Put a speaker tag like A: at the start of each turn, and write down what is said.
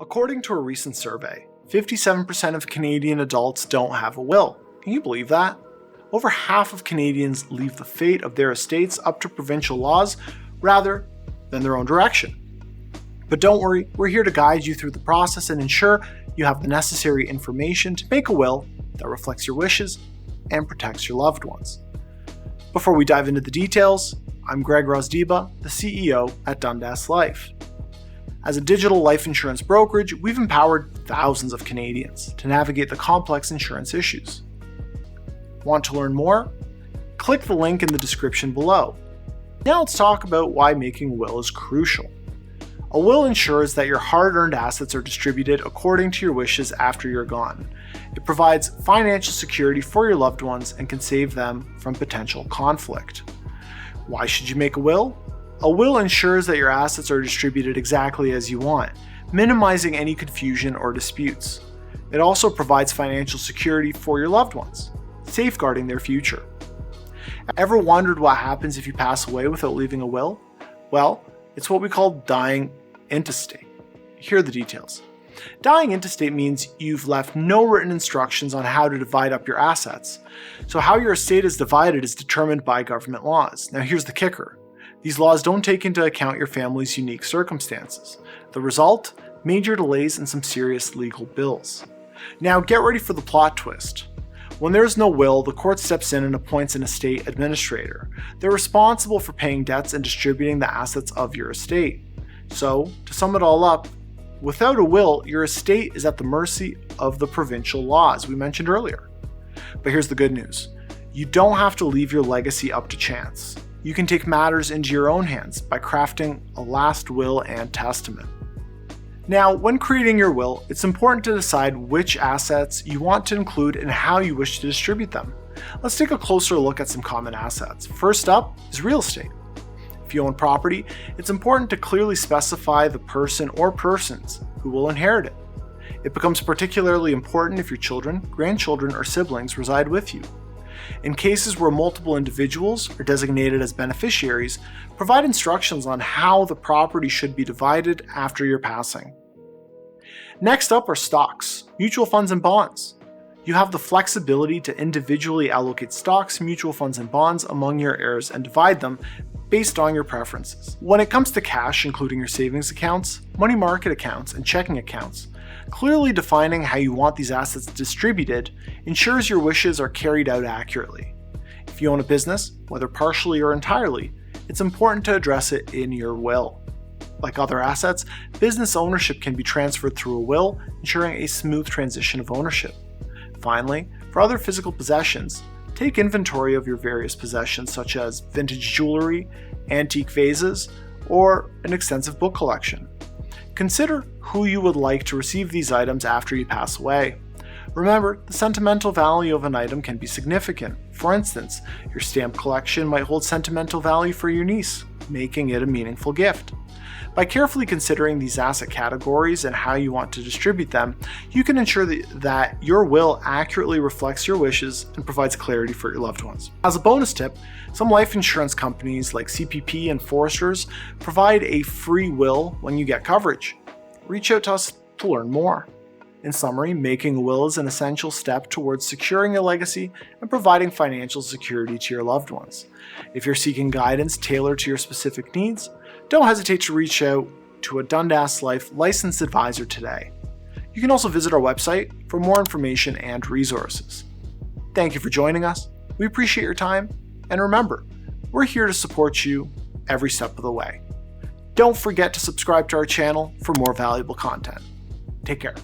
A: According to a recent survey, 57% of Canadian adults don't have a will. Can you believe that? Over half of Canadians leave the fate of their estates up to provincial laws rather than their own direction. But don't worry, we're here to guide you through the process and ensure you have the necessary information to make a will that reflects your wishes and protects your loved ones. Before we dive into the details, I'm Greg Rosdiba, the CEO at Dundas Life. As a digital life insurance brokerage, we've empowered thousands of Canadians to navigate the complex insurance issues. Want to learn more? Click the link in the description below. Now let's talk about why making a will is crucial. A will ensures that your hard-earned assets are distributed according to your wishes after you're gone. It provides financial security for your loved ones and can save them from potential conflict. Why should you make a will? A will ensures that your assets are distributed exactly as you want, minimizing any confusion or disputes. It also provides financial security for your loved ones, safeguarding their future. Ever wondered what happens if you pass away without leaving a will? Well, it's what we call dying intestate. Here are the details. Dying intestate means you've left no written instructions on how to divide up your assets. So how your estate is divided is determined by government laws. Now here's the kicker. These laws don't take into account your family's unique circumstances. The result? Major delays and some serious legal bills. Now get ready for the plot twist. When there's no will, the court steps in and appoints an estate administrator. They're responsible for paying debts and distributing the assets of your estate. So, to sum it all up, without a will, your estate is at the mercy of the provincial laws we mentioned earlier. But here's the good news. You don't have to leave your legacy up to chance. You can take matters into your own hands by crafting a last will and testament. Now, when creating your will, it's important to decide which assets you want to include and how you wish to distribute them. Let's take a closer look at some common assets. First up is real estate. If you own property, it's important to clearly specify the person or persons who will inherit it. It becomes particularly important if your children, grandchildren, or siblings reside with you. In cases where multiple individuals are designated as beneficiaries, provide instructions on how the property should be divided after your passing. Next up are stocks, mutual funds, and bonds. You have the flexibility to individually allocate stocks, mutual funds, and bonds among your heirs and divide them based on your preferences. When it comes to cash, including your savings accounts, money market accounts, and checking accounts, clearly defining how you want these assets distributed ensures your wishes are carried out accurately. If you own a business, whether partially or entirely, it's important to address it in your will. Like other assets, business ownership can be transferred through a will, ensuring a smooth transition of ownership. Finally, for other physical possessions, take inventory of your various possessions such as vintage jewelry, antique vases, or an extensive book collection. Consider who you would like to receive these items after you pass away. Remember, the sentimental value of an item can be significant. For instance, your stamp collection might hold sentimental value for your niece, making it a meaningful gift. By carefully considering these asset categories and how you want to distribute them, you can ensure that your will accurately reflects your wishes and provides clarity for your loved ones. As a bonus tip, some life insurance companies like CPP and Foresters provide a free will when you get coverage. Reach out to us to learn more. In summary, making a will is an essential step towards securing a legacy and providing financial security to your loved ones. If you're seeking guidance tailored to your specific needs, don't hesitate to reach out to a Dundas Life licensed advisor today. You can also visit our website for more information and resources. Thank you for joining us. We appreciate your time, and remember, we're here to support you every step of the way. Don't forget to subscribe to our channel for more valuable content. Take care.